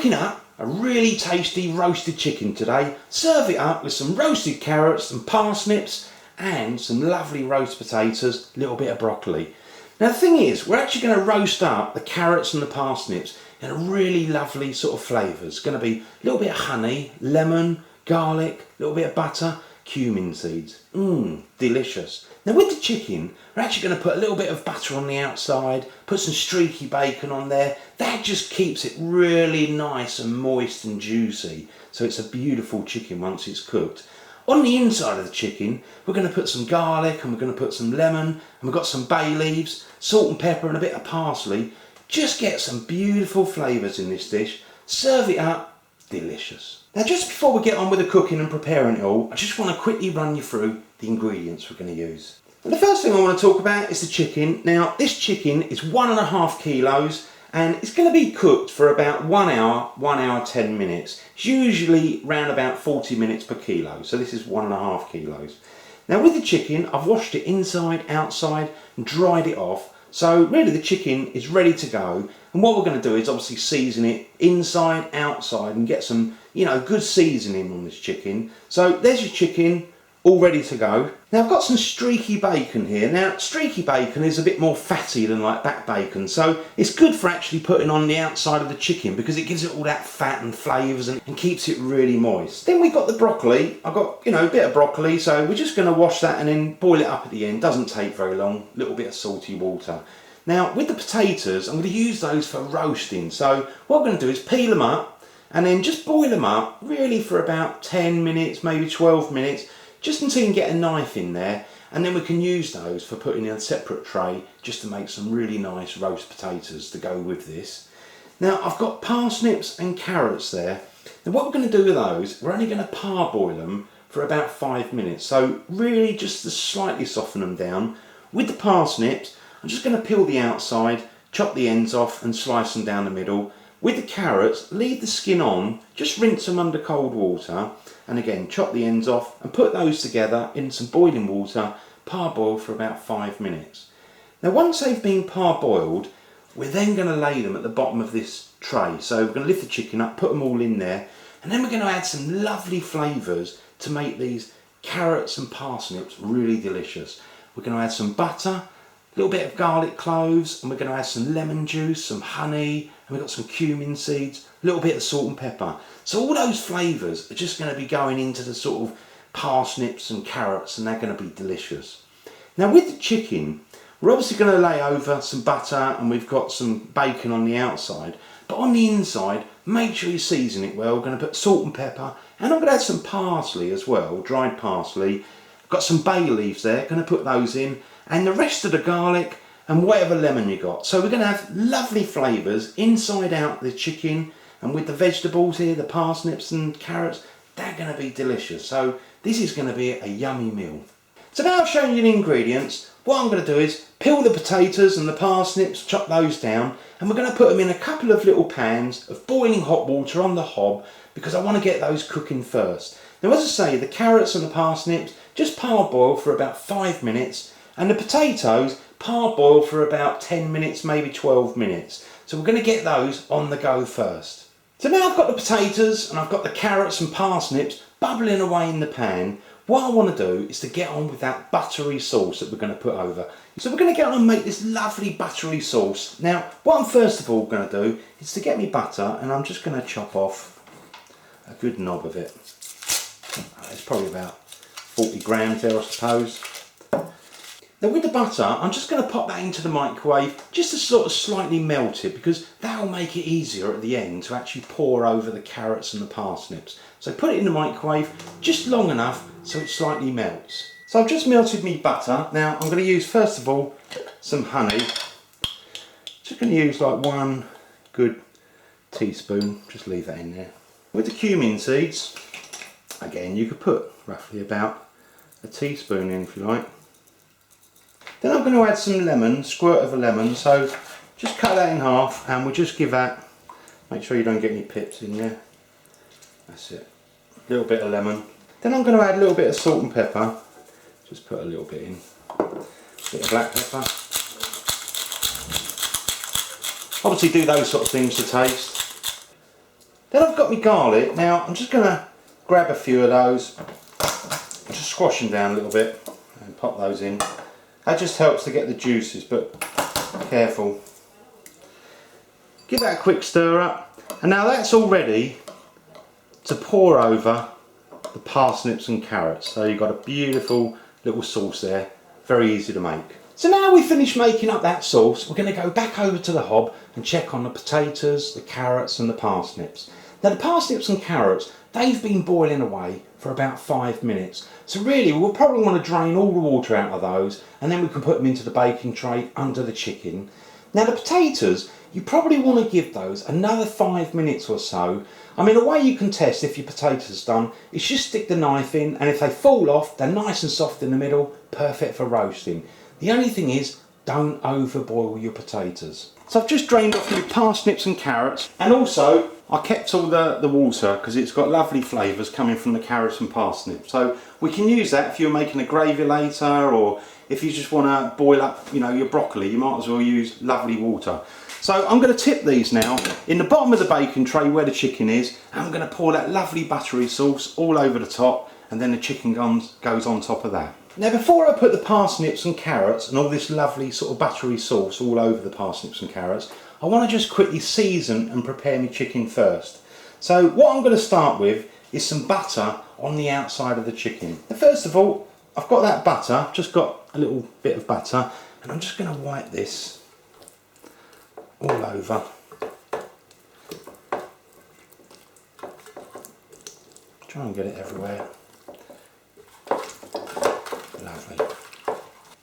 cooking up a really tasty roasted chicken today. Serve it up with some roasted carrots, some parsnips and some lovely roast potatoes, a little bit of broccoli. Now the thing is, we're actually going to roast up the carrots and the parsnips in a really lovely sort of flavours. It's going to be a little bit of honey, lemon, garlic, a little bit of butter, cumin seeds. Delicious. Now with the chicken, we're actually going to put a little bit of butter on the outside, put some streaky bacon on there. That just keeps it really nice and moist and juicy. So it's a beautiful chicken once it's cooked. On the inside of the chicken, we're going to put some garlic and we're going to put some lemon and we've got some bay leaves, salt and pepper and a bit of parsley. Just get some beautiful flavours in this dish. Serve it up. Delicious. Now just before we get on with the cooking and preparing it all, I just want to quickly run you through the ingredients we're going to use. And the first thing I want to talk about is the chicken. Now this chicken is 1.5 kilos and it's going to be cooked for about 1 hour 10 minutes. It's usually around about 40 minutes per kilo, so this is 1.5 kilos. Now with the chicken, I've washed it inside, outside and dried it off. So really the chicken is ready to go, and what we're going to do is obviously season it inside, outside and get some, good seasoning on this chicken. So there's your chicken all ready to go. Now I've got some streaky bacon here. Now streaky bacon is a bit more fatty than like back bacon, so it's good for actually putting on the outside of the chicken because it gives it all that fat and flavours and keeps it really moist. Then we've got the broccoli. I've got a bit of broccoli, so we're just going to wash that and then boil it up at the end. Doesn't take very long. A little bit of salty water. Now with the potatoes, I'm going to use those for roasting. So what we're going to do is peel them up and then just boil them up really for about 10 minutes, maybe 12 minutes, just until you can get a knife in there, and then we can use those for putting in a separate tray just to make some really nice roast potatoes to go with this. Now I've got parsnips and carrots there. Now what we're going to do with those, we're only going to parboil them for about 5 minutes, so really just to slightly soften them down. With the parsnips, I'm just going to peel the outside, chop the ends off and slice them down the middle. With the carrots, leave the skin on, just rinse them under cold water, and again chop the ends off and put those together in some boiling water, parboil for about 5 minutes. Now once they've been parboiled, we're then going to lay them at the bottom of this tray. So we're going to lift the chicken up, put them all in there, and then we're going to add some lovely flavours to make these carrots and parsnips really delicious. We're going to add some butter, a little bit of garlic cloves, and we're going to add some lemon juice, some honey, and we've got some cumin seeds, a little bit of salt and pepper. So all those flavours are just going to be going into the sort of parsnips and carrots, and they're going to be delicious. Now with the chicken, we're obviously going to lay over some butter and we've got some bacon on the outside, but on the inside, make sure you season it well. We're going to put salt and pepper, and I'm going to add some parsley as well, dried parsley. I've got some bay leaves there, going to put those in, and the rest of the garlic and whatever lemon you got. So we're going to have lovely flavours inside out the chicken, and with the vegetables here, the parsnips and carrots, they're going to be delicious. So this is going to be a yummy meal. So now I've shown you the ingredients, what I'm going to do is peel the potatoes and the parsnips, chop those down, and we're going to put them in a couple of little pans of boiling hot water on the hob because I want to get those cooking first. Now as I say, the carrots and the parsnips just parboil for about 5 minutes, and the potatoes parboil for about 10 minutes, maybe 12 minutes. So we're going to get those on the go first. So now I've got the potatoes and I've got the carrots and parsnips bubbling away in the pan. What I want to do is to get on with that buttery sauce that we're going to put over. So we're going to get on and make this lovely buttery sauce. Now what I'm first of all going to do is to get me butter, and I'm just going to chop off a good knob of it. It's probably about 40 grams there, I suppose. Now with the butter, I'm just going to pop that into the microwave just to sort of slightly melt it, because that will make it easier at the end to actually pour over the carrots and the parsnips. So put it in the microwave just long enough so it slightly melts. So I've just melted me butter. Now I'm going to use first of all some honey. Just going to use like 1 good teaspoon, just leave that in there. With the cumin seeds, again you could put roughly about a teaspoon in if you like. Then I'm going to add some lemon, squirt of a lemon, so just cut that in half and we'll just give that, make sure you don't get any pips in there. That's it, a little bit of lemon. Then I'm going to add a little bit of salt and pepper, just put a little bit in, a bit of black pepper. Obviously do those sort of things to taste. Then I've got my garlic. Now I'm just going to grab a few of those, just squash them down a little bit and pop those in. That just helps to get the juices, but careful. Give that a quick stir up, and now that's all ready to pour over the parsnips and carrots. So you've got a beautiful little sauce there, very easy to make. So now we've finished making up that sauce, we're going to go back over to the hob and check on the potatoes, the carrots and the parsnips. Now the parsnips and carrots, they've been boiling away for about 5 minutes. So really we'll probably want to drain all the water out of those, and then we can put them into the baking tray under the chicken. Now the potatoes, you probably want to give those another 5 minutes or so. I mean, a way you can test if your potatoes are done is just stick the knife in, and if they fall off, they're nice and soft in the middle, perfect for roasting. The only thing is, don't overboil your potatoes. So I've just drained off your parsnips and carrots, and also I kept all the water because it's got lovely flavours coming from the carrots and parsnips. So we can use that if you're making a gravy later, or if you just want to boil up, you know, your broccoli, you might as well use lovely water. So I'm going to tip these now in the bottom of the baking tray where the chicken is, and I'm going to pour that lovely buttery sauce all over the top, and then the chicken goes on top of that. Now before I put the parsnips and carrots and all this lovely sort of buttery sauce all over the parsnips and carrots, I want to just quickly season and prepare my chicken first. So what I'm going to start with is some butter on the outside of the chicken. Now first of all, I've got that butter, just got a little bit of butter, and I'm just going to wipe this all over. Try and get it everywhere. Lovely.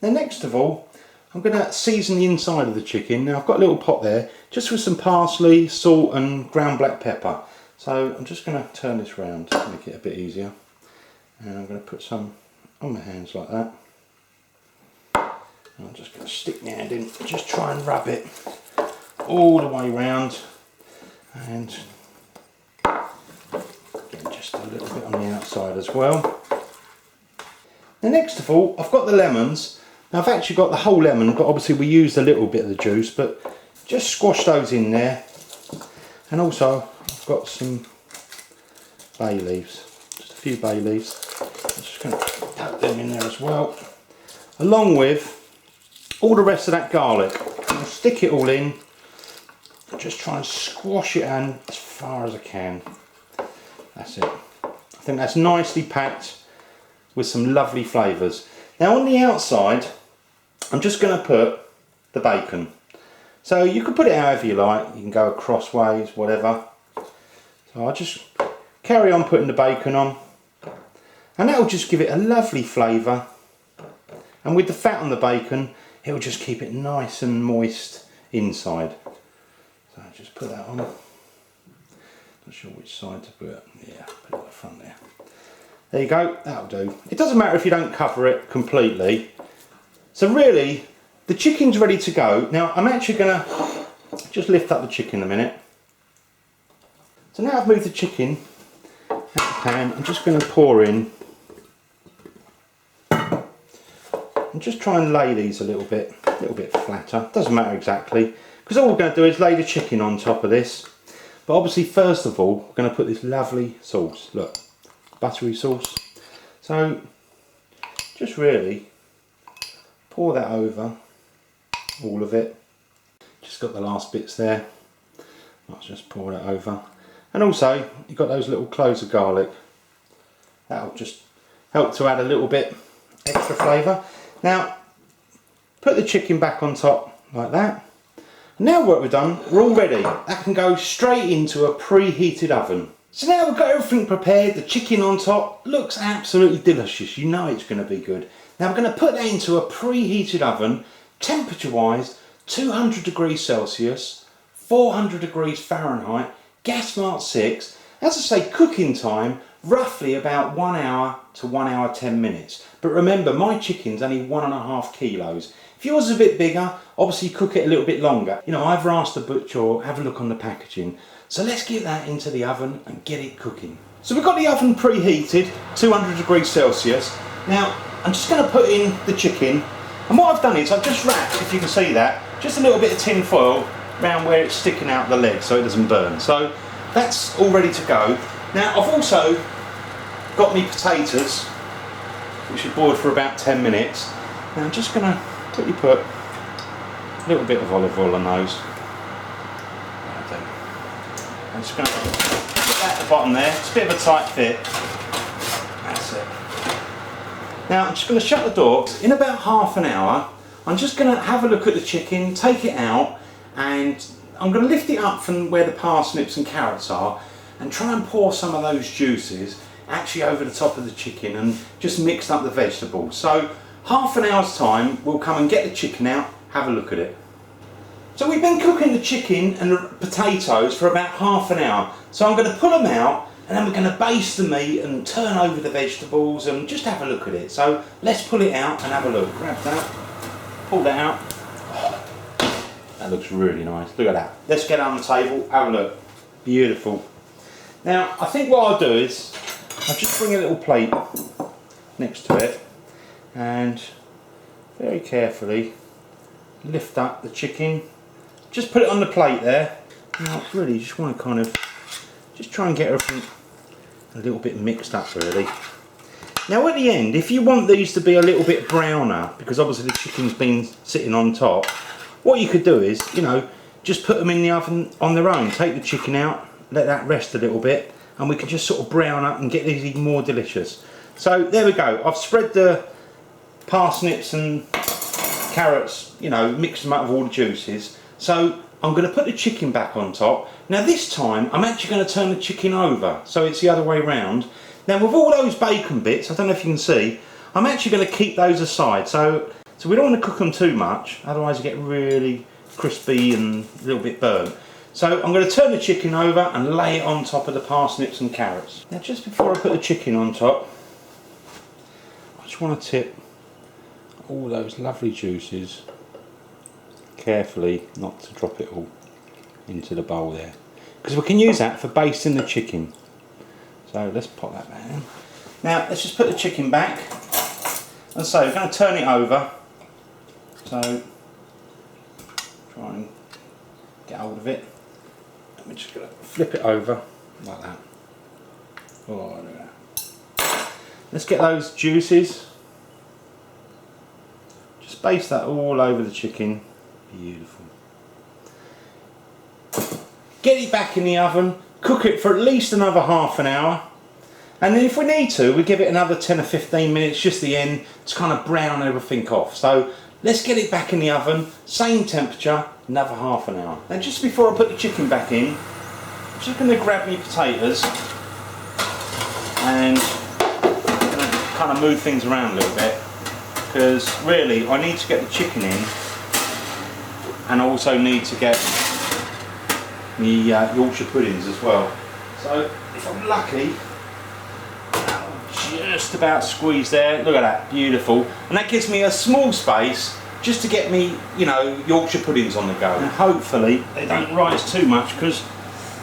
Now next of all, I'm going to season the inside of the chicken. Now I've got a little pot there, just with some parsley, salt and ground black pepper. So I'm just going to turn this round to make it a bit easier. And I'm going to put some on my hands like that. And I'm just going to stick my hand in, just try and rub it all the way round. And get just a little bit on the outside as well. Now next of all, I've got the lemons. Now I've actually got the whole lemon, but obviously we used a little bit of the juice, but just squash those in there. And also I've got some bay leaves, just a few bay leaves. I'm just going to put them in there as well, along with all the rest of that garlic. I'll stick it all in and just try and squash it in as far as I can. That's it. I think that's nicely packed with some lovely flavours. Now on the outside, I'm just going to put the bacon. So you can put it however you like, you can go crossways, whatever. So I'll just carry on putting the bacon on, and that will just give it a lovely flavour. And with the fat on the bacon, it will just keep it nice and moist inside. So I'll just put that on. Not sure which side to put it. Yeah, put it at the front there. There you go, that'll do. It doesn't matter if you don't cover it completely. So really, the chicken's ready to go. Now I'm actually going to just lift up the chicken a minute. So now I've moved the chicken out the pan, I'm just going to pour in and just try and lay these a little bit flatter. Doesn't matter exactly, because all we're going to do is lay the chicken on top of this. But obviously first of all, we're going to put this lovely sauce. Look. Buttery sauce. So just really pour that over all of it. Just got the last bits there. Let's just pour that over. And also you've got those little cloves of garlic. That'll just help to add a little bit extra flavour. Now put the chicken back on top like that. Now what we've done, we're all ready. That can go straight into a preheated oven. So now we've got everything prepared, the chicken on top, looks absolutely delicious, you know it's going to be good. Now we're going to put that into a preheated oven, temperature wise 200 degrees Celsius, 400 degrees Fahrenheit, gas mark 6. As I say, cooking time roughly about 1 hour to 1 hour 10 minutes. But remember, my chicken's only 1.5 kilos. If yours is a bit bigger, obviously cook it a little bit longer. You know, either ask the butcher or have a look on the packaging. So let's get that into the oven and get it cooking. So we've got the oven preheated, 200 degrees Celsius. Now I'm just going to put in the chicken, and what I've done is I've just wrapped, if you can see that, just a little bit of tin foil around where it's sticking out the leg so it doesn't burn. So that's all ready to go. Now I've also got me potatoes, which have boiled for about 10 minutes. Now I'm just going to quickly put a little bit of olive oil on those. I'm just going to put that at the bottom there. It's a bit of a tight fit. That's it. Now I'm just going to shut the door. In about half an hour, I'm just going to have a look at the chicken, take it out, and I'm going to lift it up from where the parsnips and carrots are and try and pour some of those juices actually over the top of the chicken and just mix up the vegetables. So half an hour's time, we'll come and get the chicken out, have a look at it. So we've been cooking the chicken and the potatoes for about half an hour. So I'm going to pull them out and then we're going to baste the meat and turn over the vegetables and just have a look at it. So let's pull it out and have a look. Grab that, pull that out. That looks really nice. Look at that. Let's get it on the table, have a look. Beautiful. Now, I think what I'll do is I'll just bring a little plate next to it and very carefully lift up the chicken. Just put it on the plate there. Now, I really just want to kind of just try and get everything a little bit mixed up really. Now at the end, if you want these to be a little bit browner, because obviously the chicken's been sitting on top, what you could do is, you know, just put them in the oven on their own. Take the chicken out, let that rest a little bit, and we can just sort of brown up and get these even more delicious. So there we go. I've spread the parsnips and carrots, you know, mixed them up with all the juices. So I'm going to put the chicken back on top. Now this time I'm actually going to turn the chicken over, so it's the other way round. Now with all those bacon bits, I don't know if you can see, I'm actually going to keep those aside. So we don't want to cook them too much, otherwise they get really crispy and a little bit burnt. So I'm going to turn the chicken over and lay it on top of the parsnips and carrots. Now just before I put the chicken on top, I just want to tip all those lovely juices carefully, not to drop it all into the bowl there, because we can use that for basting the chicken. So let's pop that back in. Now let's just put the chicken back, and so we're going to turn it over. So try and get hold of it. We're just going to flip it over like that. Oh, look at that. Let's get those juices. Just baste that all over the chicken. Beautiful. Get it back in the oven. Cook it for at least another half an hour. And then if we need to, we give it another 10 or 15 minutes, just the end, to kind of brown everything off. So let's get it back in the oven, same temperature, another half an hour. Now just before I put the chicken back in, I'm just going to grab my potatoes and I'm going to kind of move things around a little bit, because really I need to get the chicken in and I also need to get the Yorkshire puddings as well. So if I'm lucky, just about squeeze there. Look at that, beautiful. And that gives me a small space just to get me, you know, Yorkshire puddings on the go. And hopefully they don't rise too much, because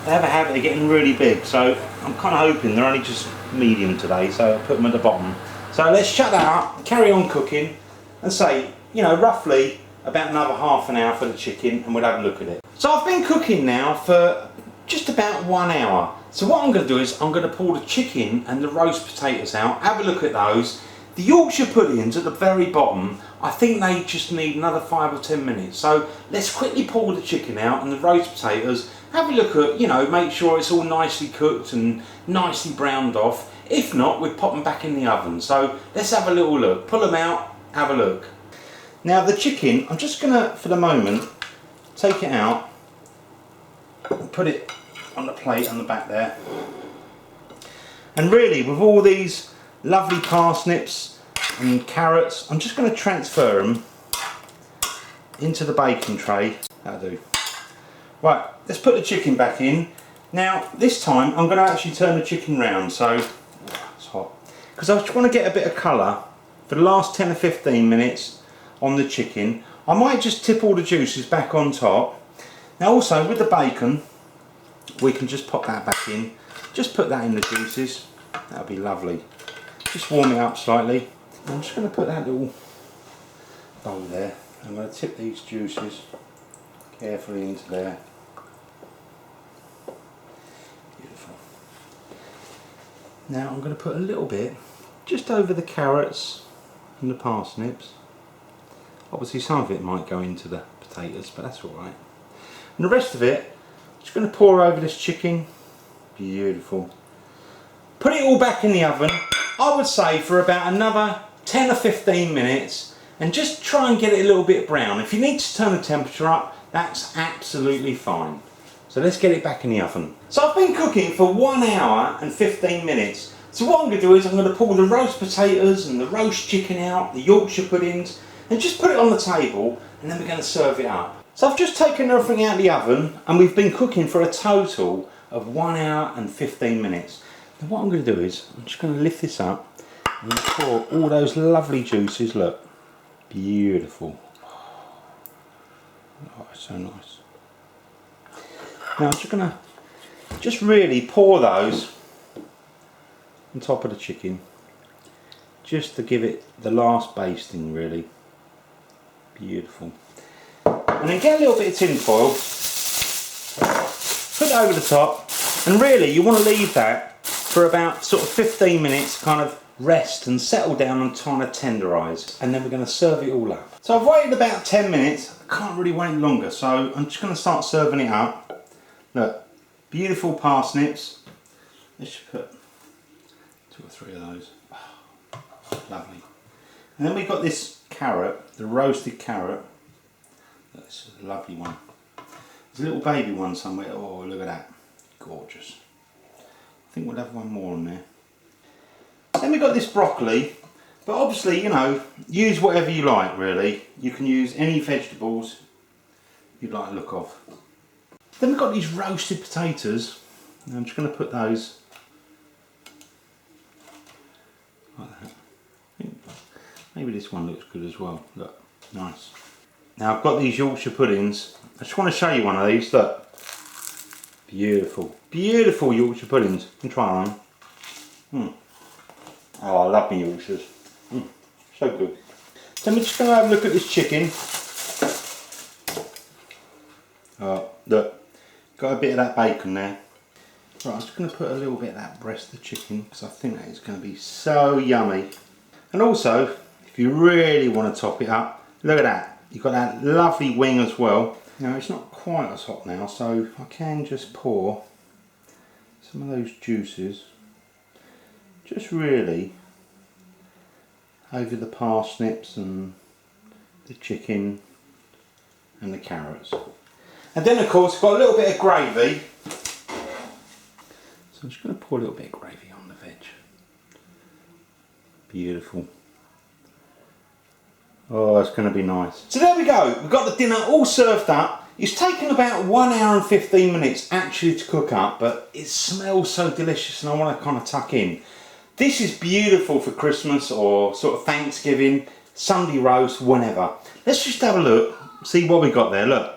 they have a habit of getting really big. So I'm kind of hoping they're only just medium today, so I'll put them at the bottom. So let's shut that up, carry on cooking, and say, you know, roughly about another half an hour for the chicken, and we'll have a look at it. So I've been cooking now for just about 1 hour. So what I'm going to do is I'm going to pull the chicken and the roast potatoes out, have a look at those. The Yorkshire puddings at the very bottom, I think they just need another 5 or 10 minutes. So let's quickly pull the chicken out and the roast potatoes, have a look at, you know, make sure it's all nicely cooked and nicely browned off. If not, we pop them back in the oven. So let's have a little look. Pull them out, have a look. Now the chicken, I'm just going to, for the moment, take it out and put it on the plate on the back there. And really, with all these lovely parsnips and carrots, I'm just going to transfer them into the baking tray. That'll do. Right, let's put the chicken back in. Now this time I'm going to actually turn the chicken round, so it's hot, because I just want to get a bit of colour for the last 10 or 15 minutes on the chicken. I might just tip all the juices back on top. Now also with the bacon, we can just pop that back in, just put that in the juices. That'll be lovely. Just warm it up slightly. I'm just going to put that little bowl there. I'm going to tip these juices carefully into there. Now I'm going to put a little bit just over the carrots and the parsnips. Obviously some of it might go into the potatoes, but that's alright. And the rest of it, I'm just going to pour over this chicken. Beautiful. Put it all back in the oven, I would say for about another 10 or 15 minutes, and just try and get it a little bit brown. If you need to turn the temperature up, that's absolutely fine. So let's get it back in the oven. So I've been cooking for 1 hour and 15 minutes. So what I'm going to do is I'm going to pull the roast potatoes and the roast chicken out, the Yorkshire puddings, and just put it on the table, and then we're going to serve it up. So I've just taken everything out of the oven, and we've been cooking for a total of 1 hour and 15 minutes. Now what I'm going to do is, I'm just going to lift this up and pour all those lovely juices, look, beautiful. Oh, it's so nice. Now I'm just going to really pour those on top of the chicken, just to give it the last basting really. Beautiful. And then get a little bit of tin foil, put it over the top, and really you want to leave that for about sort of 15 minutes, kind of rest and settle down and kind of tenderise, and then we're going to serve it all up. So I've waited about 10 minutes, I can't really wait longer, so I'm just going to start serving it up. Look, beautiful parsnips. Let's just put 2 or 3 of those. Oh, lovely. And then we've got this carrot, the roasted carrot. That's a lovely one. There's a little baby one somewhere. Oh, look at that. Gorgeous. I think we'll have one more on there. Then we've got this broccoli. But obviously, you know, use whatever you like really. You can use any vegetables you'd like the look of. Then we've got these roasted potatoes. And I'm just going to put those like that. Maybe this one looks good as well. Look, nice. Now I've got these Yorkshire puddings. I just want to show you one of these. Look, beautiful, beautiful Yorkshire puddings. You can try one. Oh, I love my Yorkshires. So good. Then we're just going to have a look at this chicken. Oh, look, got a bit of that bacon there. Right, I'm just going to put a little bit of that breast of the chicken because I think that is going to be so yummy. And also, if you really want to top it up, look at that. You've got that lovely wing as well. Now it's not quite as hot now, so I can just pour some of those juices just really over the parsnips and the chicken and the carrots. And then of course, got a little bit of gravy. So I'm just going to pour a little bit of gravy on the veg. Beautiful. Oh, it's going to be nice. So there we go. We've got the dinner all served up. It's taken about 1 hour and 15 minutes actually to cook up, but it smells so delicious and I want to kind of tuck in. This is beautiful for Christmas or sort of Thanksgiving, Sunday roast, whenever. Let's just have a look, see what we got there. Look,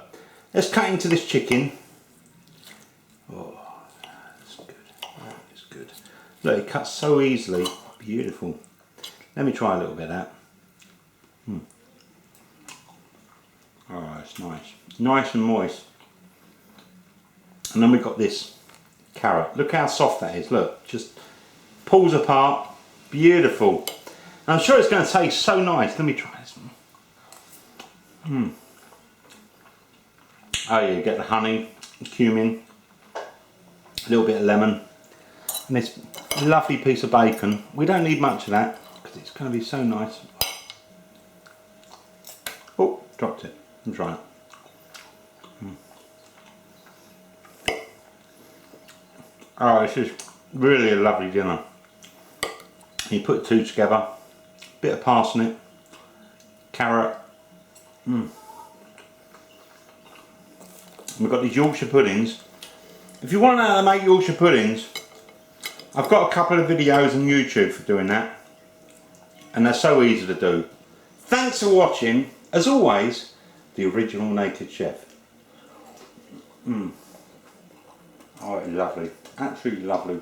let's cut into this chicken. Oh, that's good. That is good. Look, it cuts so easily. Beautiful. Let me try a little bit of that. Oh, it's nice. Nice and moist. And then we've got this carrot. Look how soft that is. Look, just pulls apart. Beautiful. And I'm sure it's going to taste so nice. Let me try this one. Oh yeah, you get the honey, the cumin, a little bit of lemon, and this lovely piece of bacon. We don't need much of that because it's going to be so nice. Oh, dropped it. Let me try it. Oh, this is really a lovely dinner. You put two together, bit of parsnip, carrot. We've got these Yorkshire puddings. If you want to know how to make Yorkshire puddings, I've got a couple of videos on YouTube for doing that, and they're so easy to do. Thanks for watching. As always, the original naked chef. Oh, it's lovely. Absolutely lovely.